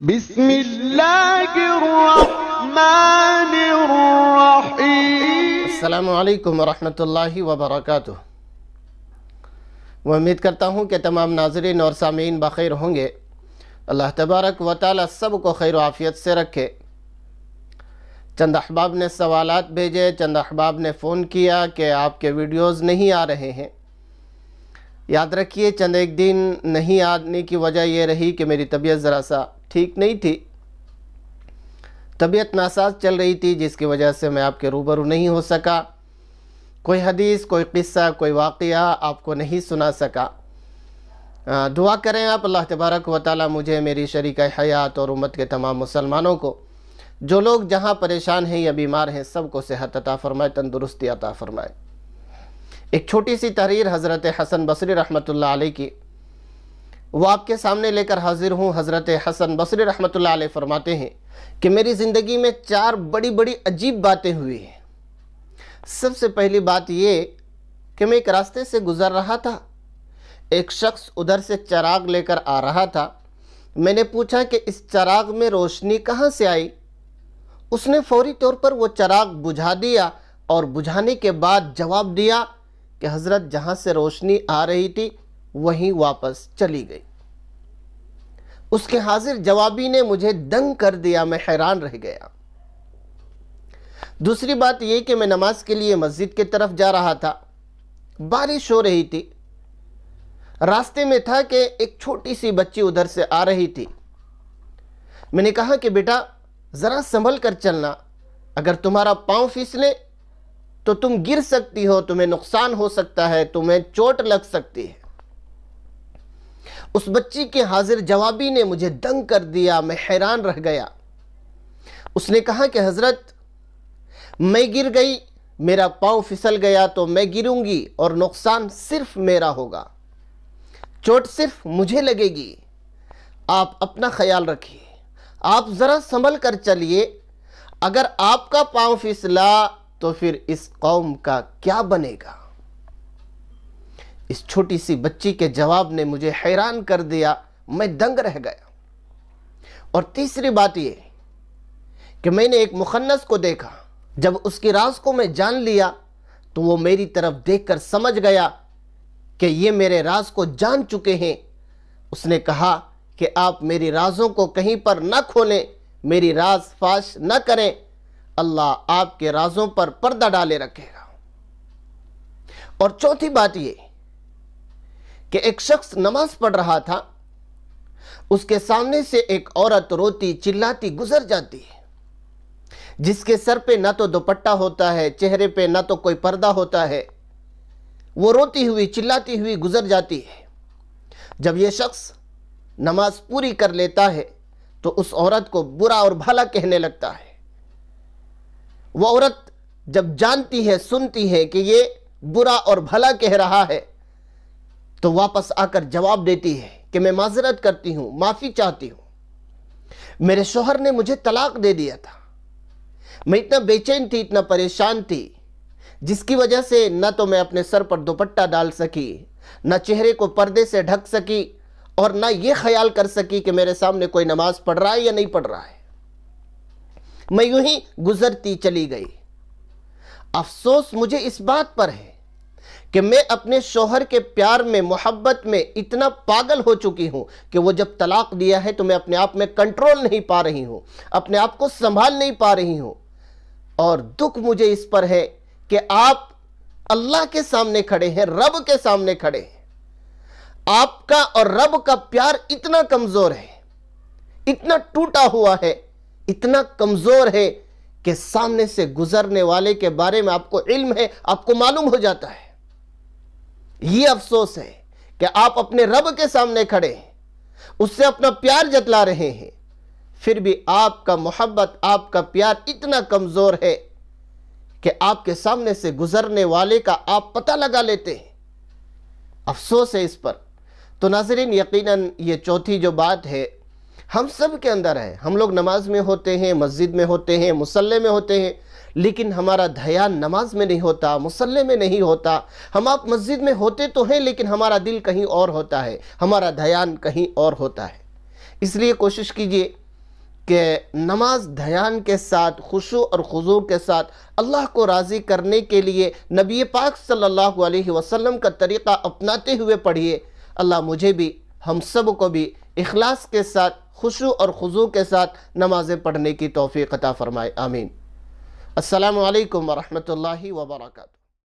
बिस्मिल्लाहिर्रहमानिर्रहीम। अस्सलामुअलैकुम वरहमतुल्लाहि वबरकातुह। मैं उम्मीद करता हूँ कि तमाम नाज़रीन और सामीन बखैर होंगे। अल्लाह तबारक व तआला सबको खैर आफ़ियत से रखे। चंद अहबाब ने सवालात भेजे, चंद अहबाब ने फ़ोन किया कि आपके वीडियोज़ नहीं आ रहे हैं। याद रखिए, चंद एक दिन नहीं आने की वजह यह रही कि मेरी तबीयत ज़रा सा ठीक नहीं थी, तबीयत नासाज चल रही थी, जिसकी वजह से मैं आपके रूबरू नहीं हो सका। कोई हदीस, कोई क़िस्सा, कोई वाक़या आपको नहीं सुना सका। दुआ करें आप, अल्लाह तबारक व तआला मुझे, मेरी शरीका हयात और उम्मत के तमाम मुसलमानों को, जो लोग जहाँ परेशान हैं या बीमार हैं, सबको सेहत अता फ़रमाए, तंदुरुस्ती अता फ़रमाए। एक छोटी सी तहरीर हज़रत हसन बसरी रहमतुल्लाह अलैह की, वो आपके सामने लेकर हाजिर हूँ। हज़रत हसन बसरी रहमतुल्लाह अलैह फरमाते हैं कि मेरी ज़िंदगी में चार बड़ी बड़ी अजीब बातें हुई हैं। सबसे पहली बात ये कि मैं एक रास्ते से गुज़र रहा था, एक शख्स उधर से चराग लेकर आ रहा था। मैंने पूछा कि इस चराग में रोशनी कहाँ से आई? उसने फौरी तौर पर वो चराग बुझा दिया और बुझाने के बाद जवाब दिया कि हज़रत, जहाँ से रोशनी आ रही थी वहीं वापस चली गई। उसके हाजिर जवाबी ने मुझे दंग कर दिया, मैं हैरान रह गया। दूसरी बात यह कि मैं नमाज के लिए मस्जिद की तरफ जा रहा था, बारिश हो रही थी। रास्ते में था कि एक छोटी सी बच्ची उधर से आ रही थी। मैंने कहा कि बेटा, ज़रा संभल कर चलना, अगर तुम्हारा पाँव फिसले तो तुम गिर सकती हो, तुम्हें नुकसान हो सकता है, तुम्हें चोट लग सकती है। उस बच्ची के हाजिर जवाबी ने मुझे दंग कर दिया, मैं हैरान रह गया। उसने कहा कि हज़रत, मैं गिर गई, मेरा पाँव फिसल गया तो मैं गिरूंगी और नुकसान सिर्फ मेरा होगा, चोट सिर्फ मुझे लगेगी। आप अपना ख्याल रखिए, आप ज़रा संभल कर चलिए। अगर आपका पाँव फिसला तो फिर इस कौम का क्या बनेगा? इस छोटी सी बच्ची के जवाब ने मुझे हैरान कर दिया, मैं दंग रह गया। और तीसरी बात यह कि मैंने एक मुखन्नस को देखा। जब उसकी राज को मैं जान लिया तो वो मेरी तरफ देखकर समझ गया कि ये मेरे राज को जान चुके हैं। उसने कहा कि आप मेरी राजों को कहीं पर ना खोलें, मेरी राज फाश ना करें, अल्लाह आपके राजों पर पर्दा डाले रखेगा। और चौथी बात यह कि एक शख्स नमाज पढ़ रहा था, उसके सामने से एक औरत रोती चिल्लाती गुजर जाती है, जिसके सर पे ना तो दुपट्टा होता है, चेहरे पे ना तो कोई पर्दा होता है। वो रोती हुई चिल्लाती हुई गुजर जाती है। जब ये शख्स नमाज पूरी कर लेता है तो उस औरत को बुरा और भला कहने लगता है। वो औरत जब जानती है, सुनती है कि ये बुरा और भला कह रहा है, तो वापस आकर जवाब देती है कि मैं माजरत करती हूँ, माफ़ी चाहती हूँ, मेरे शौहर ने मुझे तलाक दे दिया था। मैं इतना बेचैन थी, इतना परेशान थी, जिसकी वजह से न तो मैं अपने सर पर दुपट्टा डाल सकी, न चेहरे को पर्दे से ढक सकी, और न ये ख्याल कर सकी कि मेरे सामने कोई नमाज पढ़ रहा है या नहीं पढ़ रहा है। मैं यूं ही गुजरती चली गई। अफसोस मुझे इस बात पर है कि मैं अपने शौहर के प्यार में, मोहब्बत में इतना पागल हो चुकी हूं कि वो जब तलाक दिया है तो मैं अपने आप में कंट्रोल नहीं पा रही हूं, अपने आप को संभाल नहीं पा रही हूं। और दुख मुझे इस पर है कि आप अल्लाह के सामने खड़े हैं, रब के सामने खड़े हैं। आपका और रब का प्यार इतना कमजोर है, इतना टूटा हुआ है, इतना कमजोर है कि सामने से गुजरने वाले के बारे में आपको इल्म है, आपको मालूम हो जाता है। ये अफसोस है कि आप अपने रब के सामने खड़े हैं, उससे अपना प्यार जतला रहे हैं, फिर भी आपका मोहब्बत, आपका प्यार इतना कमजोर है कि आपके सामने से गुजरने वाले का आप पता लगा लेते हैं। अफसोस है इस पर। तो नाज़रीन, यकीनन ये चौथी जो बात है हम सब के अंदर है। हम लोग नमाज में होते हैं, मस्जिद में होते हैं, मुसल्ले में होते हैं, लेकिन हमारा ध्यान नमाज में नहीं होता, मुसल्ले में नहीं होता। हम आप मस्जिद में होते तो हैं, लेकिन हमारा दिल कहीं और होता है, हमारा ध्यान कहीं और होता है। इसलिए कोशिश कीजिए कि नमाज ध्यान के साथ, खुशू और खुजू के साथ अल्लाह को राज़ी करने के लिए नबी पाक सल्लल्लाहु अलैहि वसल्लम का तरीक़ा अपनाते हुए पढ़िए। अल्लाह मुझे भी, हम सब को भी इखलास के साथ, खुशू और खुजू के साथ नमाज़ें पढ़ने की तौफ़ीक़ अता फ़रमाए। आमीन। अस्सलामु अलैकुम व रहमतुल्लाहि व बरकातुहू।